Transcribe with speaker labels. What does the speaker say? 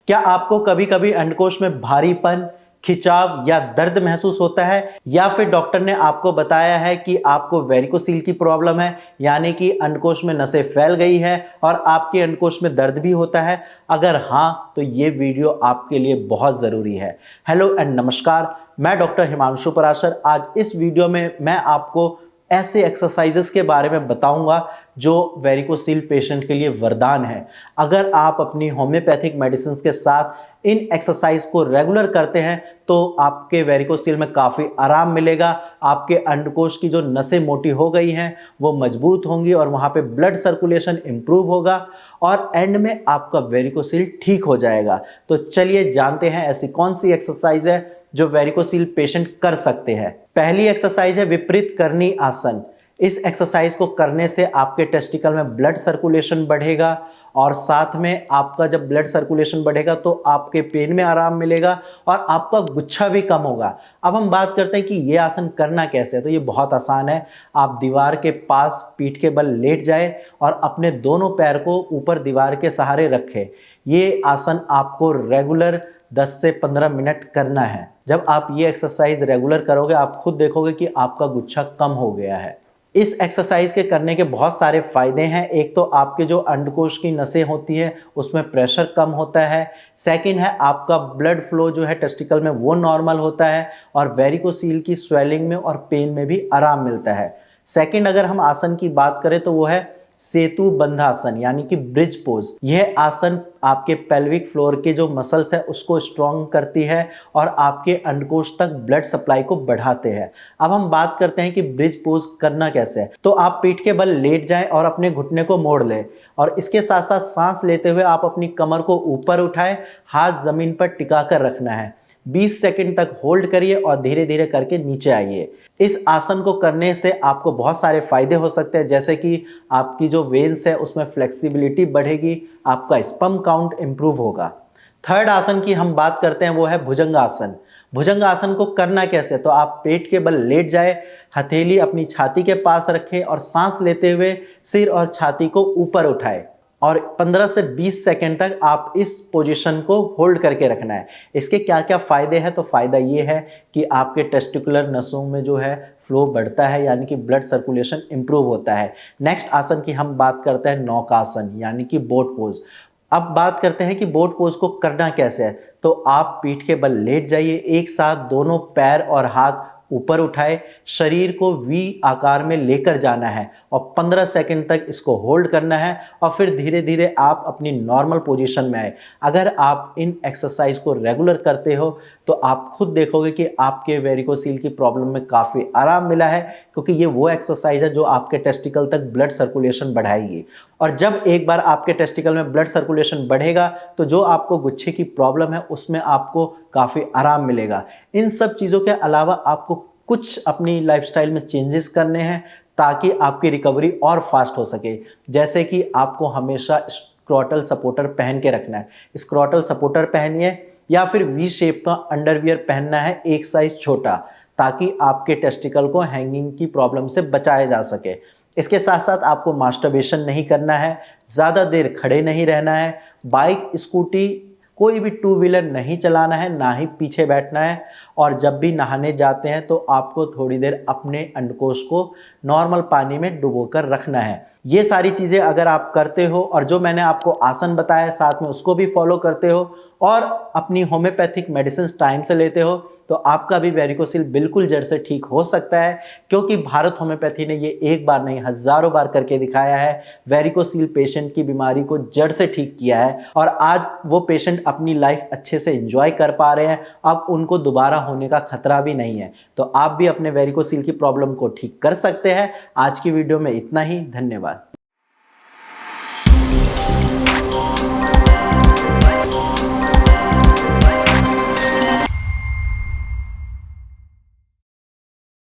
Speaker 1: क्या आपको कभी कभी अंडकोश में भारीपन, खिंचाव या दर्द महसूस होता है, या फिर डॉक्टर ने आपको बताया है कि आपको वेरिकोसील की प्रॉब्लम है, यानी कि अंडकोश में नसें फैल गई है और आपके अंडकोश में दर्द भी होता है? अगर हाँ, तो ये वीडियो आपके लिए बहुत ज़रूरी है। हेलो एंड नमस्कार, मैं डॉक्टर हिमांशु पराशर। आज इस वीडियो में मैं आपको ऐसे एक्सरसाइजेस के बारे में बताऊंगा जो वेरिकोसील पेशेंट के लिए वरदान है। अगर आप अपनी होम्योपैथिक मेडिसिन के साथ इन एक्सरसाइज को रेगुलर करते हैं तो आपके वेरिकोसील में काफ़ी आराम मिलेगा। आपके अंडकोश की जो नसें मोटी हो गई हैं वो मजबूत होंगी और वहाँ पे ब्लड सर्कुलेशन इंप्रूव होगा और एंड में आपका वेरिकोसील ठीक हो जाएगा। तो चलिए जानते हैं ऐसी कौन सी एक्सरसाइज है जो वेरिकोसील पेशेंट कर सकते हैं। पहली एक्सरसाइज है विपरीत करनी आसन। इस एक्सरसाइज को करने से आपके टेस्टिकल में ब्लड सर्कुलेशन बढ़ेगा और साथ में आपका जब ब्लड सर्कुलेशन बढ़ेगा तो आपके पेन में आराम मिलेगा और आपका गुच्छा भी कम होगा। अब हम बात करते हैं कि ये आसन करना कैसे है। तो ये बहुत आसान है। आप दीवार के पास पीठ के बल लेट जाए और अपने दोनों पैर को ऊपर दीवार के सहारे रखें। ये आसन आपको रेगुलर 10 से 15 मिनट करना है। जब आप ये एक्सरसाइज रेगुलर करोगे आप खुद देखोगे कि आपका गुच्छा कम हो गया है। इस एक्सरसाइज के करने के बहुत सारे फायदे हैं। एक तो आपके जो अंडकोश की नसें होती हैं उसमें प्रेशर कम होता है। सेकंड है आपका ब्लड फ्लो जो है टेस्टिकल में वो नॉर्मल होता है और वेरिकोसील की स्वेलिंग में और पेन में भी आराम मिलता है। सेकंड, अगर हम आसन की बात करें तो वो है सेतु बंधासन यानी कि ब्रिज पोज। यह आसन आपके पेल्विक फ्लोर के जो मसल्स है उसको स्ट्रॉन्ग करती है और आपके अंडकोश तक ब्लड सप्लाई को बढ़ाते हैं। अब हम बात करते हैं कि ब्रिज पोज करना कैसे है। तो आप पीठ के बल लेट जाएं और अपने घुटने को मोड़ लें और इसके साथ साथ सांस लेते हुए आप अपनी कमर को ऊपर उठाएं, हाथ जमीन पर टिका कर रखना है। 20 सेकंड तक होल्ड करिए और धीरे धीरे करके नीचे आइए। इस आसन को करने से आपको बहुत सारे फायदे हो सकते हैं, जैसे कि आपकी जो वेन्स है उसमें फ्लेक्सिबिलिटी बढ़ेगी, आपका स्पर्म काउंट इंप्रूव होगा। थर्ड आसन की हम बात करते हैं वो है भुजंगासन। भुजंगासन को करना कैसे? तो आप पेट के बल लेट जाए, हथेली अपनी छाती के पास रखें और सांस लेते हुए सिर और छाती को ऊपर उठाए और 15 से 20 सेकंड तक आप इस पोजीशन को होल्ड करके रखना है। इसके क्या क्या फ़ायदे हैं? तो फ़ायदा ये है कि आपके टेस्टिकुलर नसों में जो है फ्लो बढ़ता है, यानी कि ब्लड सर्कुलेशन इंप्रूव होता है। नेक्स्ट आसन की हम बात करते हैं नौकासन यानी कि बोट पोज। अब बात करते हैं कि बोट पोज को करना कैसे है। तो आप पीठ के बल लेट जाइए, एक साथ दोनों पैर और हाथ ऊपर उठाए, शरीर को वी आकार में लेकर जाना है और 15 सेकंड तक इसको होल्ड करना है और फिर धीरे धीरे आप अपनी नॉर्मल पोजीशन में आए। अगर आप इन एक्सरसाइज को रेगुलर करते हो तो आप खुद देखोगे कि आपके वेरिकोसील की प्रॉब्लम में काफ़ी आराम मिला है, क्योंकि ये वो एक्सरसाइज है जो आपके टेस्टिकल तक ब्लड सर्कुलेशन बढ़ाएगी। और जब एक बार आपके टेस्टिकल में ब्लड सर्कुलेशन बढ़ेगा तो जो आपको गुच्छे की प्रॉब्लम है उसमें आपको काफ़ी आराम मिलेगा। इन सब चीज़ों के अलावा आपको कुछ अपनी लाइफस्टाइल में चेंजेस करने हैं ताकि आपकी रिकवरी और फास्ट हो सके। जैसे कि आपको हमेशा स्क्रॉटल सपोर्टर पहन के रखना है। स्क्रॉटल सपोर्टर पहनिए या फिर वी शेप का अंडरवियर पहनना है, एक साइज छोटा, ताकि आपके टेस्टिकल को हैंगिंग की प्रॉब्लम से बचाया जा सके। इसके साथ साथ आपको मास्टरबेशन नहीं करना है, ज़्यादा देर खड़े नहीं रहना है, बाइक, स्कूटी, कोई भी टू व्हीलर नहीं चलाना है, ना ही पीछे बैठना है। और जब भी नहाने जाते हैं तो आपको थोड़ी देर अपने अंडकोश को नॉर्मल पानी में डुबोकर रखना है। ये सारी चीज़ें अगर आप करते हो और जो मैंने आपको आसन बताया साथ में उसको भी फॉलो करते हो और अपनी होम्योपैथिक मेडिसिन टाइम से लेते हो तो आपका भी वेरिकोसील बिल्कुल जड़ से ठीक हो सकता है, क्योंकि भारत होम्योपैथी ने ये एक बार नहीं हज़ारों बार करके दिखाया है। वेरिकोसील पेशेंट की बीमारी को जड़ से ठीक किया है और आज वो पेशेंट अपनी लाइफ अच्छे से एंजॉय कर पा रहे हैं। अब उनको दोबारा होने का खतरा भी नहीं है। तो आप भी अपने वेरिकोसील की प्रॉब्लम को ठीक कर सकते हैं। आज की वीडियो में इतना ही। धन्यवाद।